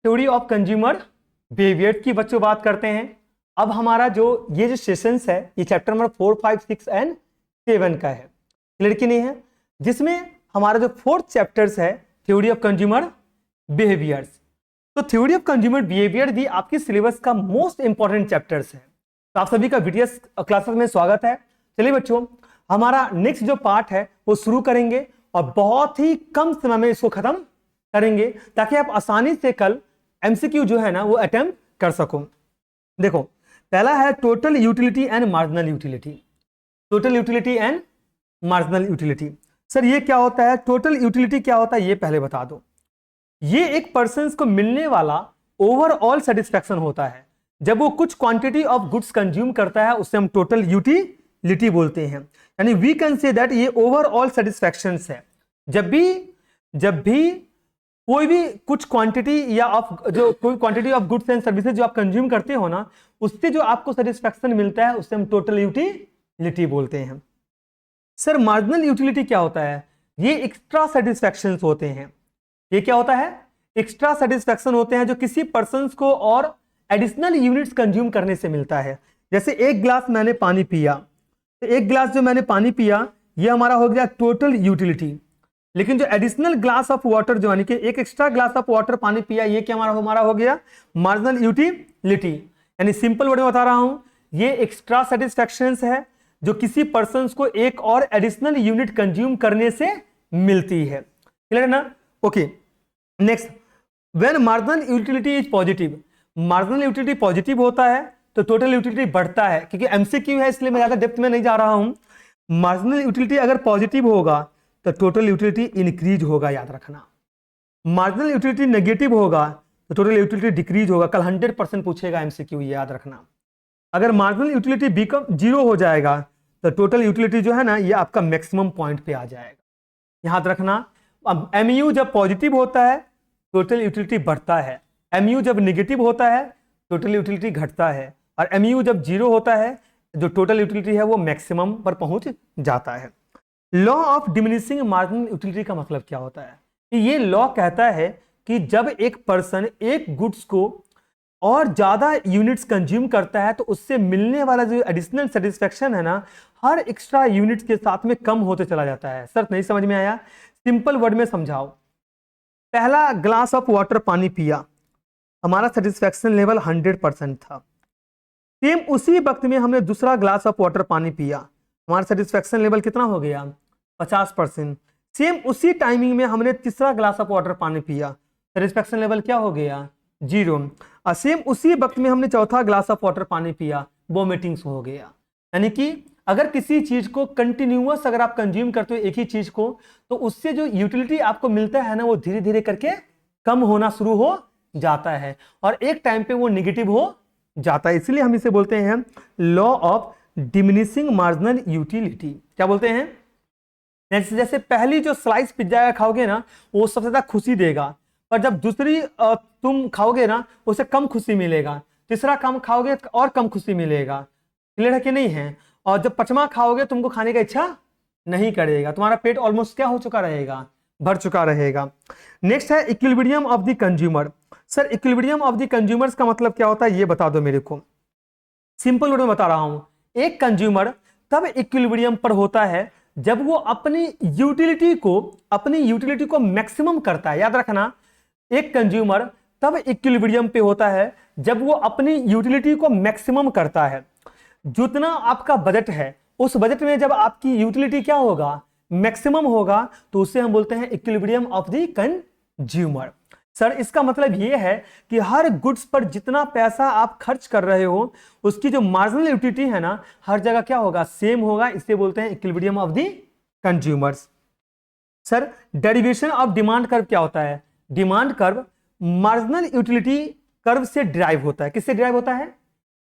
Theory of consumer behaviour की बच्चों बात करते हैं। अब हमारा ये जो सेशंस है ये चैप्टर नंबर 4, 5, 6 एंड 7 का है, क्लियर कि नहीं है, जिसमें हमारा जो 4th चैप्टर्स है थ्योरी ऑफ कंज्यूमर बिहेवियर्स। तो थ्योरी ऑफ कंज्यूमर बिहेवियर भी आपकी सिलेबस का मोस्ट इंपॉर्टेंट चैप्टर्स है। तो आप सभी का वीडियोस क्लासेस में स्वागत है। चलिए बच्चों, हमारा नेक्स्ट जो पार्ट है वो शुरू करेंगे और बहुत ही कम समय में इसको खत्म करेंगे ताकि आप आसानी से कल एमसीक्यू जो है ना वो अटेम्प्ट कर सको। देखो, पहला है total utility and marginal utility. Total utility and marginal utility. Sir ये क्या होता है? टोटल यूटिलिटी क्या होता है ये पहले बता दो। ये एक पर्सन को मिलने वाला ओवरऑल सेटिस्फैक्शन होता है। जब वो कुछ क्वांटिटी ऑफ गुड्स कंज्यूम करता है उसे हम टोटल यूटिलिटी बोलते हैं। यानी वी कैन से दैट ये ओवरऑल सेटिस्फैक्शन है। जब भी कोई भी कुछ क्वांटिटी या कोई quantity of goods and services जो आप कंज्यूम करते हो ना, उससे जो आपको सेटिस्फैक्शन मिलता है उसे हम टोटल यूटिलिटी बोलते हैं। सर मार्जिनल यूटिलिटी क्या होता है? ये एक्स्ट्रा सेटिस्फैक्शन होते हैं। ये क्या होता है? एक्स्ट्रा सेटिस्फैक्शन होते हैं जो किसी पर्सन को और एडिशनल यूनिट्स कंज्यूम करने से मिलता है। जैसे एक गिलास मैंने पानी पिया, तो एक गिलास जो मैंने पानी पिया ये हमारा हो गया टोटल यूटिलिटी। लेकिन जो एडिशनल ग्लास ऑफ वाटर जो यानी कि एक एक्स्ट्रा ग्लास ऑफ वाटर पानी पिया ये क्या हमारा हो गया मार्जिनल यूटिलिटी। यानी सिंपल वर्ड में बता रहा हूं, ये एक्स्ट्रा सेटिस्फैक्शंस है जो किसी पर्सन को एक और एडिशनल यूनिट कंज्यूम करने से मिलती है। क्लियर है ना? Okay, next, when marginal utility is positive. Marginal utility positive होता है तो टोटल यूटिलिटी बढ़ता है। क्योंकि एमसीक्यू है इसलिए मैं ज्यादा डेप्थ में नहीं जा रहा हूं। मार्जिनल यूटिलिटी अगर पॉजिटिव होगा तो टोटल यूटिलिटी इंक्रीज होगा, याद रखना। मार्जिनल यूटिलिटी नेगेटिव होगा तो टोटल यूटिलिटी डिक्रीज होगा। कल 100% पूछेगा एमसीक्यू, याद रखना। अगर मार्जिनल यूटिलिटी बिकम 0 हो जाएगा तो टोटल यूटिलिटी जो है ना ये आपका मैक्सिमम पॉइंट पे आ जाएगा, याद रखना। अब एमयू जब पॉजिटिव होता है टोटल यूटिलिटी बढ़ता है, एमयू जब नेगेटिव होता है टोटल यूटिलिटी घटता है, और एमयू जब 0 होता है जो टोटल यूटिलिटी है वो मैक्सिमम पर पहुंच जाता है। Law of diminishing marginal utility का मतलब क्या होता है? कि ये लॉ कहता है कि जब एक पर्सन एक गुड्स को और ज्यादा यूनिट्स कंज्यूम करता है तो उससे मिलने वाला जो एडिशनल सेटिस्फैक्शन है ना हर एक्स्ट्रा यूनिट्स के साथ में कम होते चला जाता है। सर नहीं समझ में आया? सिंपल वर्ड में समझाओ। पहला ग्लास ऑफ वाटर पानी पिया, हमारा सेटिस्फैक्शन लेवल 100% था। सेम उसी वक्त में हमने दूसरा ग्लास ऑफ वाटर पानी पिया, हमारा सेटिस्फैक्शन लेवल कितना हो गया? 50%। सेम उसी टाइमिंग में हमने तीसरा ग्लास ऑफ वाटर पानी पिया, सेटिस्फैक्शन लेवल क्या हो गया? 0। और सेम उसी वक्त में हमने चौथा ग्लास ऑफ वाटर पानी पिया, वोमिटिंग्स हो गया। यानी कि अगर किसी चीज को कंटिन्यूअस अगर आप कंज्यूम करते हो एक ही चीज को, तो उससे जो यूटिलिटी आपको मिलता है ना वो धीरे धीरे करके कम होना शुरू हो जाता है और एक टाइम पे वो नेगेटिव हो जाता है। इसलिए हम इसे बोलते हैं law of diminishing marginal utility. क्या बोलते हैं? जैसे पहली जो स्लाइस पिज्जा खाओगे ना वो सबसे ज्यादा खुशी देगा, पर जब दूसरी तुम खाओगे ना उसे कम खुशी मिलेगा, तीसरा कम खाओगे और कम खुशी मिलेगा। क्लियर है कि नहीं है? और जब पांचवा खाओगे तुमको खाने का इच्छा नहीं करेगा, तुम्हारा पेट ऑलमोस्ट क्या हो चुका रहेगा? भर चुका रहेगा। नेक्स्ट है equilibrium of the consumer. Sir equilibrium of the consumers का मतलब क्या होता है ये बता दो मेरे को। सिंपल वर्ड में बता रहा हूं, एक कंज्यूमर तब इक्विलिब्रियम पर होता है जब वो अपनी यूटिलिटी को मैक्सिमम करता है। याद रखना, एक कंज्यूमर तब इक्विलिब्रियम पे होता है जब वो अपनी यूटिलिटी को मैक्सिमम करता है। जितना आपका बजट है उस बजट में जब आपकी यूटिलिटी क्या होगा? मैक्सिमम होगा, तो उसे हम बोलते हैं equilibrium of the consumer. Sir इसका मतलब यह है कि हर गुड्स पर जितना पैसा आप खर्च कर रहे हो उसकी जो मार्जिनल यूटिलिटी है ना हर जगह क्या होगा? सेम होगा। इसे बोलते हैं equilibrium of the consumers. Sir derivation of demand curve क्या होता है? Demand curve marginal utility curve से डिराइव होता है। किससे डिराइव होता है?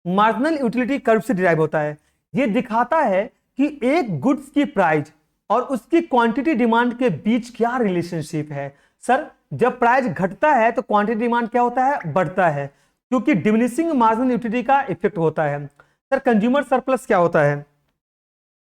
मार्जिनल यूटिलिटी कर्व से डिराइव होता है। यह दिखाता है कि एक गुड्स की प्राइस और उसकी क्वांटिटी डिमांड के बीच क्या रिलेशनशिप है। सर जब प्राइस घटता है तो क्वांटिटी डिमांड क्या होता है? बढ़ता है, क्योंकि डिमिनिशिंग मार्जिनल यूटिलिटी का इफेक्ट होता है। सर कंज्यूमर सरप्लस क्या होता है?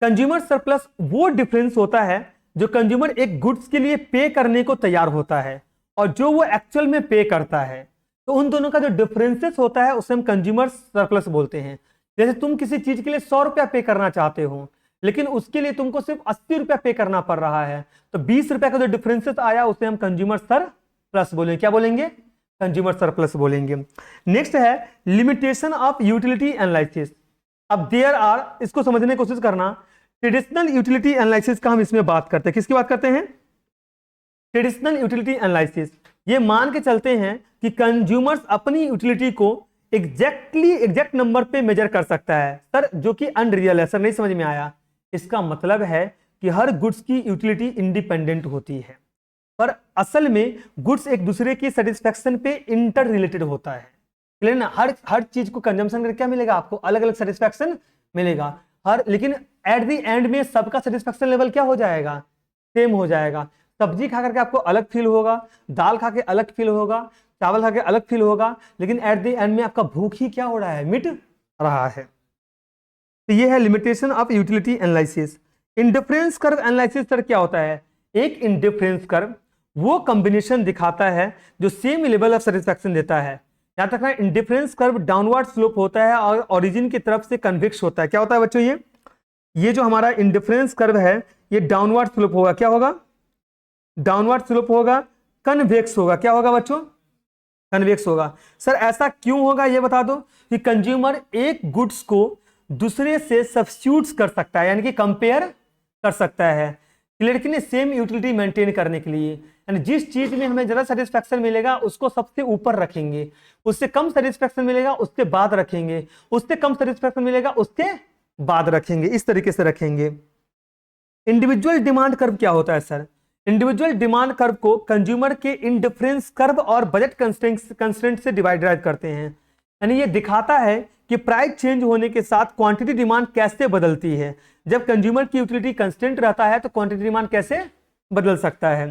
कंज्यूमर सरप्लस वो डिफरेंस होता है जो कंज्यूमर एक गुड्स के लिए पे करने को तैयार होता है और जो वो एक्चुअल में पे करता है। तो उन दोनों का जो डिफरेंसेस होता है उसे हम कंज्यूमर सरप्लस बोलते हैं। जैसे तुम किसी चीज के लिए 100 रुपया पे करना चाहते हो, लेकिन उसके लिए तुमको सिर्फ 80 रुपया पे करना पड़ रहा है, तो 20 रुपया का जो डिफरेंसेस आया उसे हम कंज्यूमर सरप्लस बोलेंगे। क्या बोलेंगे? कंज्यूमर सरप्लस बोलेंगे। नेक्स्ट है लिमिटेशन ऑफ यूटिलिटी एनालिसिस। अब देयर आर, इसको समझने की कोशिश करना, ट्रेडिशनल यूटिलिटी एनालिसिस का हम इसमें बात करते हैं। किसकी बात करते हैं? Traditional utility analysis. ये मान के चलते हैं कि कंज्यूमर्स अपनी यूटिलिटी को एग्जैक्ट नंबर पे मेजर कर सकता है सर, जो कि अनरियल है। सर नहीं समझ में आया? इसका मतलब है कि हर गुड्स की यूटिलिटी इंडिपेंडेंट होती है, पर असल में गुड्स एक दूसरे की सेटिस्फैक्शन पे इंटर रिलेटेड होता है। क्लियर ना? हर चीज को कंजम्पशन करके क्या मिलेगा? आपको अलग अलग सेटिस्फैक्शन मिलेगा लेकिन एट द एंड में सबका सेटिस्फैक्शन लेवल क्या हो जाएगा? सेम हो जाएगा। सब्जी खा करके आपको अलग फील होगा, दाल खा के अलग फील होगा, चावल खा के अलग फील होगा, लेकिन एट द एंड में आपका भूख ही क्या हो रहा है? मिट रहा है। तो ये है limitation of utility analysis. Indifference curve analysis sir क्या होता है? एक इंडिफरेंस कर्व वो कॉम्बिनेशन दिखाता है जो सेम लेवल ऑफ सेटिस्फैक्शन देता है। याद रखना, इंडिफरेंस कर्व डाउनवर्ड स्लोप होता है और ओरिजिन की तरफ से कन्वेक्स होता है। क्या होता है बच्चों? ये जो हमारा इंडिफरेंस कर्व है ये डाउनवर्ड स्लोप होगा। क्या होगा? डाउनवर्ड स्लोप होगा, कन्वेक्स होगा। क्या होगा बच्चों? कन्वेक्स होगा। सर ऐसा क्यों होगा ये बता दो। कि कंज्यूमर एक गुड्स को दूसरे से सब्स्टिट्यूट कर सकता है, यानी कि कंपेयर कर सकता है। क्लियर कि नहीं? सेम यूटिलिटी मेंटेन करने के लिए, यानी जिस चीज में हमें ज्यादा सेटिस्फैक्शन मिलेगा उसको सबसे ऊपर रखेंगे, उससे कम सेटिस्फैक्शन मिलेगा उसके बाद रखेंगे, उससे कम सेटिस्फैक्शन मिलेगा उसके बाद रखेंगे, इस तरीके से रखेंगे। इंडिविजुअल डिमांड कर्व क्या होता है सर? इंडिविजुअल डिमांड कर्व को कंज्यूमर के इंडिफरेंस कर्व और बजट कंस्ट्रेंट से डिवाइड करते हैं। यानी ये दिखाता है कि प्राइस चेंज होने के साथ क्वांटिटी डिमांड कैसे बदलती है। जब कंज्यूमर की यूटिलिटी कंस्टेंट रहता है तो क्वांटिटी डिमांड कैसे बदल सकता है।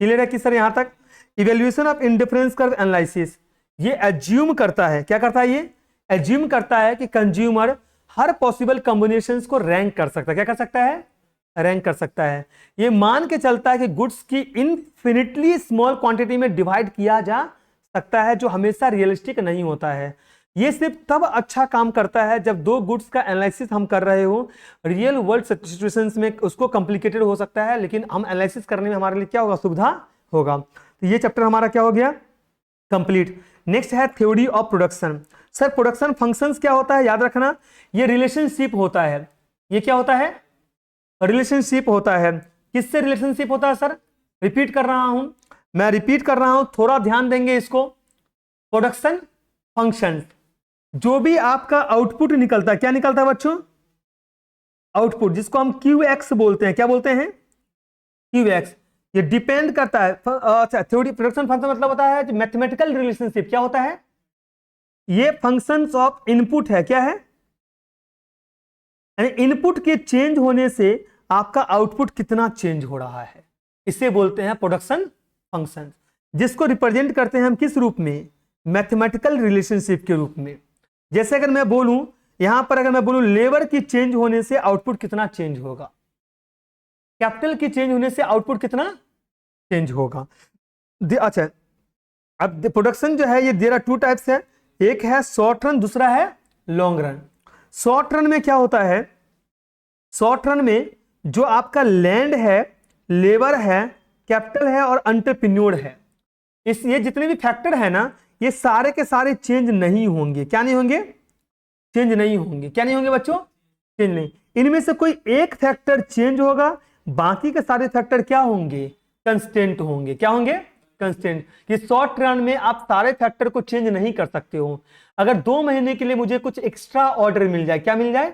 क्लियर है कि सर यहां तक? Evaluation of indifference curve analysis ये एज्यूम करता है, क्या करता है? ये एज्यूम करता है कि कंज्यूमर हर पॉसिबल कॉम्बिनेशंस को रैंक कर सकता है। क्या कर सकता है? रैंक कर सकता है। ये मान के चलता है कि गुड्स की इनफिनिटली स्मॉल क्वांटिटी में डिवाइड किया जा सकता है, जो हमेशा रियलिस्टिक नहीं होता है। ये सिर्फ तब अच्छा काम करता है जब दो गुड्स का एनालिसिस हम कर रहे हो। रियल वर्ल्ड सिचुएशंस में उसको कॉम्प्लिकेटेड हो सकता है, लेकिन हम एनालिसिस करने में हमारे लिए क्या होगा? सुविधा होगा। तो ये चैप्टर हमारा क्या हो गया? कंप्लीट। नेक्स्ट है theory of production. Sir production functions क्या होता है? याद रखना, ये रिलेशनशिप होता है। ये क्या होता है? रिलेशनशिप होता है। किससे रिलेशनशिप होता है सर? रिपीट कर रहा हूं, मैं रिपीट कर रहा हूं, थोड़ा ध्यान देंगे इसको। प्रोडक्शन फंक्शन, जो भी आपका आउटपुट निकलता है, क्या निकलता है बच्चों? आउटपुट, जिसको हम QX बोलते हैं। क्या बोलते हैं? QX। ये डिपेंड करता है। अच्छा, थ्योरी प्रोडक्शन फंक्शन मतलब होता है मैथमेटिकल रिलेशनशिप। क्या होता है? ये फंक्शंस ऑफ इनपुट है। क्या है? यानी इनपुट के चेंज होने से आपका आउटपुट कितना चेंज हो रहा है, इसे बोलते हैं प्रोडक्शन फंक्शन, जिसको रिप्रेजेंट करते हैं हम किस रूप में? मैथमेटिकल रिलेशनशिप के रूप में। जैसे अगर मैं बोलूं, यहां पर अगर मैं बोलूं लेबर की चेंज होने से आउटपुट कितना चेंज होगा, कैपिटल की चेंज होने से आउटपुट कितना चेंज होगा। अच्छा, अब प्रोडक्शन जो है ये देयर आर टू टाइप्स है। एक है शॉर्ट रन, दूसरा है लॉन्ग रन। शॉर्ट रन में क्या होता है? शॉर्ट रन में जो आपका लैंड है, लेबर है, कैपिटल है और एंटरप्रेन्योर है, ये जितने भी फैक्टर है ना, ये सारे के सारे चेंज नहीं होंगे। क्या नहीं होंगे? चेंज नहीं होंगे। क्या नहीं होंगे बच्चों? चेंज नहीं। इनमें से कोई एक फैक्टर चेंज होगा, बाकी के सारे फैक्टर क्या होंगे? कंस्टेंट होंगे। क्या होंगे? कंस्टेंट। कि शॉर्ट रन में आप सारे फैक्टर को चेंज नहीं कर सकते हो। अगर 2 महीने के लिए मुझे कुछ एक्स्ट्रा ऑर्डर मिल जाए, क्या मिल जाए?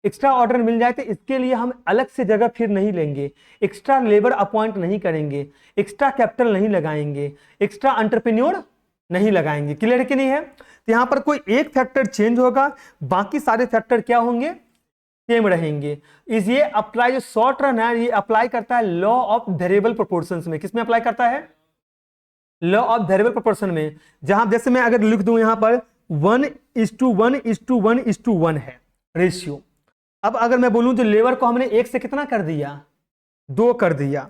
एक्स्ट्रा ऑर्डर मिल जाए, तो इसके लिए हम अलग से जगह फिर नहीं लेंगे, एक्स्ट्रा लेबर अपॉइंट नहीं करेंगे, एक्स्ट्रा कैपिटल नहीं लगाएंगे, एक्स्ट्रा एंटरप्रेन्योर नहीं लगाएंगे। क्लियर कि नहीं है? तो यहां पर कोई एक फैक्टर चेंज होगा, बाकी सारे फैक्टर क्या होंगे? सेम रहेंगे। इस ये अप्लाई, जो शॉर्ट रन है ये अप्लाई करता है लॉ ऑफ वेरिएबल प्रोपोर्शंस में। किसमें अप्लाई करता है? लॉ ऑफ वेरिएबल प्रोपोर्शन में। जहां जैसे मैं अगर लिख दूं यहां पर 1:1:1:1 है रेशियो। अब अगर मैं बोलूं तो लेबर को हमने 1 से कितना कर दिया? 2 कर दिया,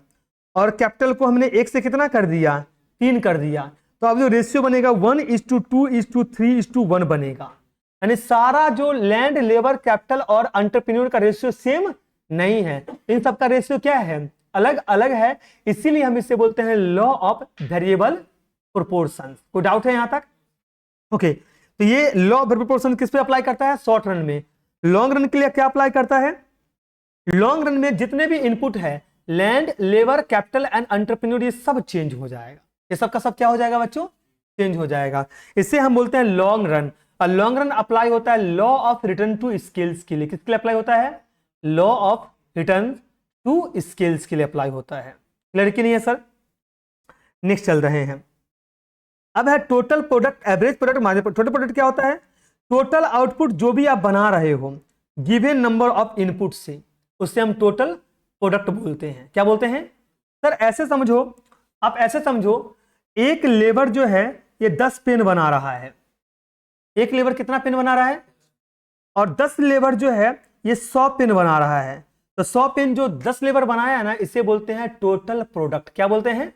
और कैपिटल को हमने 1 से कितना कर दिया? 3 कर दिया। तो अब जो रेशियो बनेगा 1:2:3:1 बनेगा। यानी सारा जो लैंड, लेबर, कैपिटल और एंटरप्रेन्योर का रेशियो सेम नहीं है, इन सब का रेशियो क्या है, अलग अलग है। इसीलिए हम इसे बोलते हैं लॉ ऑफ वेरिएबल प्रोपोर्शन। कोई डाउट है यहां तक? ओके, तो ये लॉ ऑफ प्रोपोर्शन किस पे अप्लाई करता है? शॉर्ट रन में। लॉन्ग रन के लिए क्या अप्लाई करता है? लॉन्ग रन में जितने भी इनपुट है, land, labour, capital and entrepreneur, ये सब चेंज हो जाएगा। ये सब का सब क्या हो जाएगा बच्चों? चेंज हो जाएगा। इसे हम बोलते हैं लॉन्ग रन। और लॉन्ग रन अप्लाई होता है law of return to scales के लिए। किसके लिए अप्लाई होता है? Law of return to scales के लिए अप्लाई होता है। क्लियर कि नहीं है सर? नेक्स्ट चल रहे हैं। अब है total product, average product, margin. Total product क्या होता है? टोटल आउटपुट जो भी आप बना रहे हो गिवन नंबर ऑफ इनपुट से, उससे हम टोटल प्रोडक्ट बोलते हैं। क्या बोलते हैं सर? ऐसे समझो, आप ऐसे समझो, एक लेबर जो है ये 10 पेन बना रहा है। एक लेबर कितना पेन बना रहा है? और 10 लेबर जो है ये 100 पेन बना रहा है। तो 100 पेन जो 10 लेबर बनाया है ना, इसे बोलते हैं टोटल प्रोडक्ट। क्या बोलते हैं?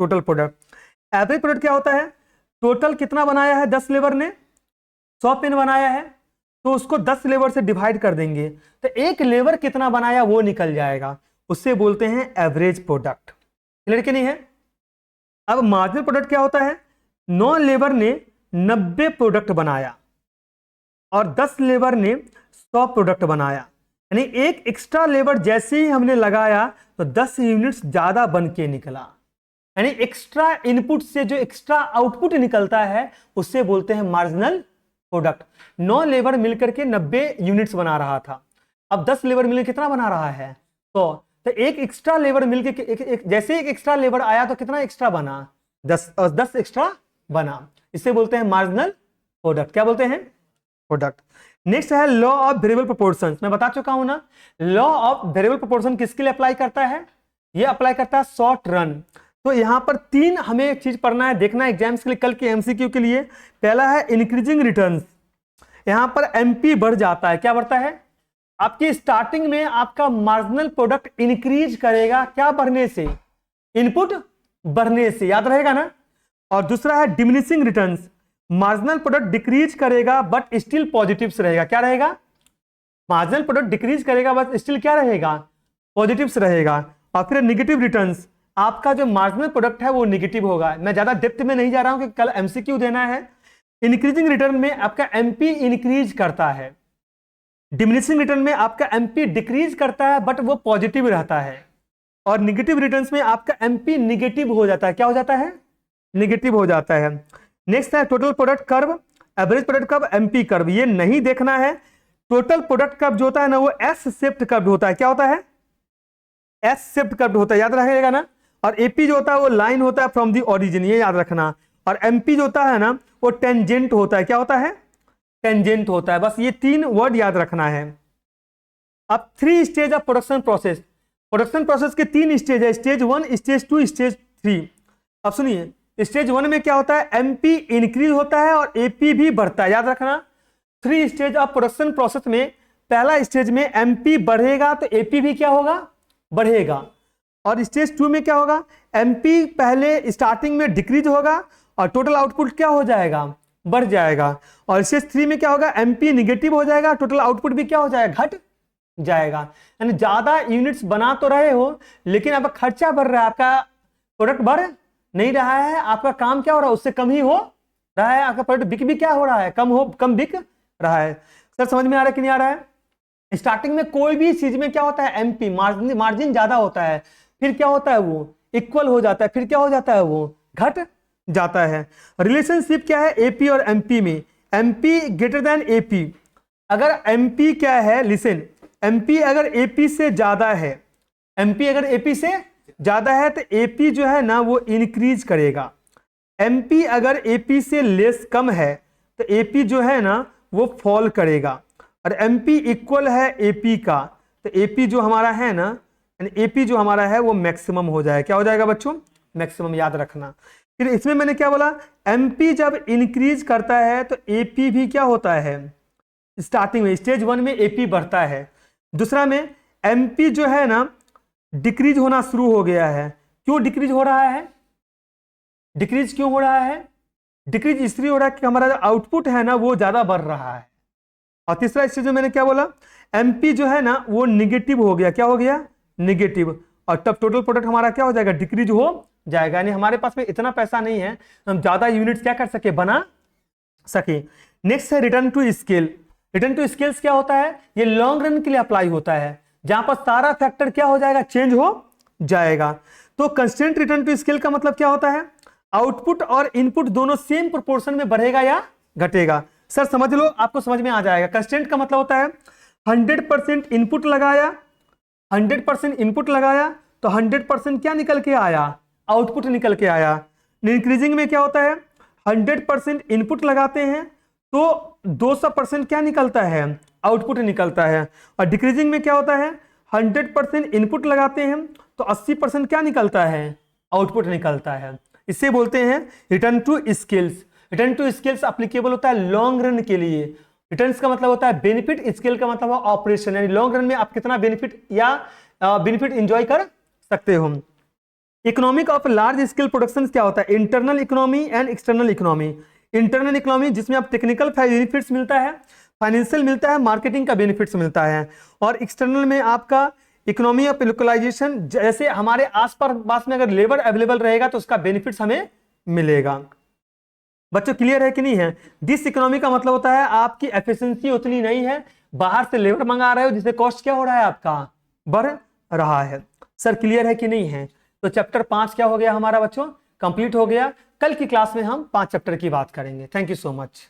Total product. एवरेज प्रोडक्ट क्या होता है? टोटल कितना बनाया है 10 लेबर ने? 100 पेन बनाया है, तो उसको 10 लेबर से डिवाइड कर देंगे तो एक लेबर कितना बनाया वो निकल जाएगा, उससे बोलते हैं एवरेज प्रोडक्ट। क्लियर कि नहीं है? अब मार्जिनल प्रोडक्ट क्या होता है? 9 लेबर ने 90 प्रोडक्ट बनाया और 10 लेबर ने 100 प्रोडक्ट बनाया, यानी एक एक्स्ट्रा लेबर जैसे ही हमने लगाया तो 10 यूनिट्स ज्यादा बन के निकला। यानी एक्स्ट्रा इनपुट से जो एक्स्ट्रा आउटपुट निकलता है उससे बोलते हैं मार्जिनल प्रोडक्ट। 9 लेबर मिलकर के 90 यूनिट्स बना रहा था, अब 10 लेबर मिलकर कितना बना रहा है? तो एक एक्स्ट्रा लेबर मिलकर जैसे एक एक्स्ट्रा लेबर आया तो कितना एक्स्ट्रा बना? 10 एक्स्ट्रा बना। इसे बोलते हैं मार्जिनल प्रोडक्ट। क्या बोलते हैं? प्रोडक्ट। नेक्स्ट है लॉ ऑफ वेरिएबल प्रोपोर्शन। मैं बता चुका हूं ना, लॉ ऑफ वेरिएबल प्रोपोर्शन किसके लिए अप्लाई करता है? ये अप्लाई करता है शॉर्ट रन। तो यहां पर 3 हमें एक चीज पढ़ना है, देखना है एग्जाम्स के लिए, कल के एमसीक्यू के लिए। पहला है इंक्रीजिंग रिटर्न्स। यहां पर एमपी बढ़ जाता है। क्या बढ़ता है? आपकी स्टार्टिंग में आपका मार्जिनल प्रोडक्ट इंक्रीज करेगा। क्या बढ़ने से? इनपुट बढ़ने से, याद रहेगा ना। और दूसरा है diminishing returns. Marginal product decrease करेगा बट स्टिल पॉजिटिव्स रहेगा। क्या रहेगा? मार्जिनल प्रोडक्ट डिक्रीज करेगा बट स्टिल क्या रहेगा? पॉजिटिव्स रहेगा। और फिर नेगेटिव रिटर्न्स, आपका जो मार्जिनल प्रोडक्ट है वो नेगेटिव होगा। मैं ज्यादा डेप्थ में नहीं जा रहा हूं कि कल एमसीक्यू देना है। इंक्रीजिंग रिटर्न में आपका एमपी इंक्रीज करता है, डिमिनिशिंग रिटर्न में आपका एमपी डिक्रीज करता है बट वो पॉजिटिव रहता है, और नेगेटिव रिटर्न्स में आपका एमपी नेगेटिव हो जाता है। क्या हो जाता है? नेगेटिव हो जाता है। नेक्स्ट है total product curve, average product curve, MP curve. ये नहीं देखना है। टोटल प्रोडक्ट कर्व जो होता है ना वो एस शेप्ड कर्व होता है। क्या होता है? एस शेप्ड कर्व होता है, याद रखिएगा ना। और एपी जो होता है वो लाइन होता है फ्रॉम दी ओरिजिन, ये याद रखना। और एमपी जो होता है ना वो टेंजेंट होता है। क्या होता है? टेंजेंट होता है। बस ये 3 वर्ड याद रखना है। अब 3 stage of production process. Production process के 3 स्टेज है, स्टेज 1, स्टेज 2, स्टेज 3। अब सुनिए, स्टेज 1 में क्या होता है? एमपी इंक्रीज होता है और एपी भी बढ़ता है, याद रखना। 3 स्टेज ऑफ प्रोडक्शन प्रोसेस में पहला स्टेज में एमपी बढ़ेगा तो एपी भी क्या होगा? बढ़ेगा। और स्टेज 2 में क्या होगा? एमपी पहले स्टार्टिंग में डिक्रीज होगा और टोटल आउटपुट क्या हो जाएगा? बढ़ जाएगा। और स्टेज 3 में क्या होगा? एमपी निगेटिव हो जाएगा, टोटल आउटपुट भी क्या हो जाएगा? घट जाएगा। यानी ज्यादा यूनिट्स बना तो रहे हो लेकिन आपका खर्चा बढ़ रहा है, आपका प्रोडक्ट बढ़ नहीं रहा है, आपका काम क्या हो रहा है? उससे कम ही हो रहा है। आपका प्रोडक्ट बिक भी क्या हो रहा है? कम बिक रहा है। सर समझ में आ रहा है कि नहीं आ रहा है? स्टार्टिंग में कोई भी चीज में क्या होता है? एमपी मार्जिन ज्यादा होता है, फिर क्या होता है? वो इक्वल हो जाता है, फिर क्या हो जाता है? वो घट जाता है। रिलेशनशिप क्या है एपी और एमपी में? MP greater than AP. अगर एमपी क्या है, लिसन, एमपी अगर एपी से ज्यादा है, एमपी अगर एपी से ज्यादा है तो एपी जो है ना वो इंक्रीज करेगा। एमपी अगर एपी से लेस कम है तो एपी जो है ना वो फॉल करेगा। और एमपी इक्वल है एपी का तो एपी जो हमारा है ना, एपी जो हमारा है वो मैक्सिमम हो जाएगा। क्या हो जाएगा बच्चों? मैक्सिमम, याद रखना। फिर इसमें मैंने क्या बोला? एमपी जब इंक्रीज करता है तो एपी भी क्या होता है? स्टार्टिंग में स्टेज 1 में एपी बढ़ता है। दूसरा में एमपी जो है ना डिक्रीज होना शुरू हो गया है। क्यों डिक्रीज हो रहा है? डिक्रीज क्यों हो रहा है? डिक्रीज इसलिए हो रहा है कि हमारा जो आउटपुट है ना वो ज्यादा बढ़ रहा है। और तीसरा स्टेज में मैंने क्या बोला, एमपी जो है ना वो निगेटिव हो गया, क्या हो गया? निगेटिव। और तब टोटल प्रोडक्ट हमारा क्या हो जाएगा? डिक्रीज हो जाएगा। यानी हमारे पास में इतना पैसा नहीं है हम ज्यादा यूनिट्स क्या कर सके? बना सके। नेक्स्ट है return to scale. Return to scales क्या होता है? ये लॉन्ग रन के लिए अप्लाई होता है, जहां पर सारा फैक्टर क्या हो जाएगा? चेंज हो जाएगा। तो कंस्टेंट रिटर्न टू स्केल का मतलब क्या होता है? आउटपुट और इनपुट दोनों सेम प्रोपोर्शन में बढ़ेगा या घटेगा। सर समझ लो, आपको समझ में आ जाएगा। कंस्टेंट का मतलब होता है 100% इनपुट लगाया, 100% इनपुट लगाया तो 100% क्या निकल के आया? आउटपुट निकल के आया। इंक्रीजिंग में क्या होता है? 100% इनपुट लगाते हैं तो 200% क्या निकलता है? आउटपुट निकलता है। और डिक्रीजिंग में क्या होता है? 100% इनपुट लगाते हैं तो 80% क्या निकलता है? आउटपुट निकलता है। इसे बोलते हैं return to scales. Return to scales applicable होता है लॉन्ग रन के लिए। रिटर्न का मतलब होता है बेनिफिट, स्केल का मतलब है ऑपरेशन, यानी लॉन्ग रन में आप कितना बेनिफिट या बेनिफिट एंजॉय कर सकते हो। Economic of large scale production क्या होता है? Internal economy and external economy. Internal economy जिसमें आप टेक्निकल बेनिफिट्स मिलता है, फाइनेंशियल मिलता है, मार्केटिंग का बेनिफिट्स मिलता है। और एक्सटर्नल में आपका इकोनॉमी ऑफ लोकलाइजेशन, जैसे हमारे आसपास में अगर लेबर अवेलेबल रहेगा तो उसका बेनिफिट्स हमें मिलेगा। बच्चों क्लियर है कि नहीं है? डिस इकोनॉमी का मतलब होता है आपकी एफिशिएंसी उतनी नहीं है, बाहर से लेबर मंगा रहे हो जिससे कॉस्ट क्या हो रहा है? आपका बढ़ रहा है। सर क्लियर है कि नहीं है? तो चैप्टर 5 क्या हो गया हमारा बच्चों? कंप्लीट हो गया। कल की क्लास में हम 5 चैप्टर की बात करेंगे। Thank you so much.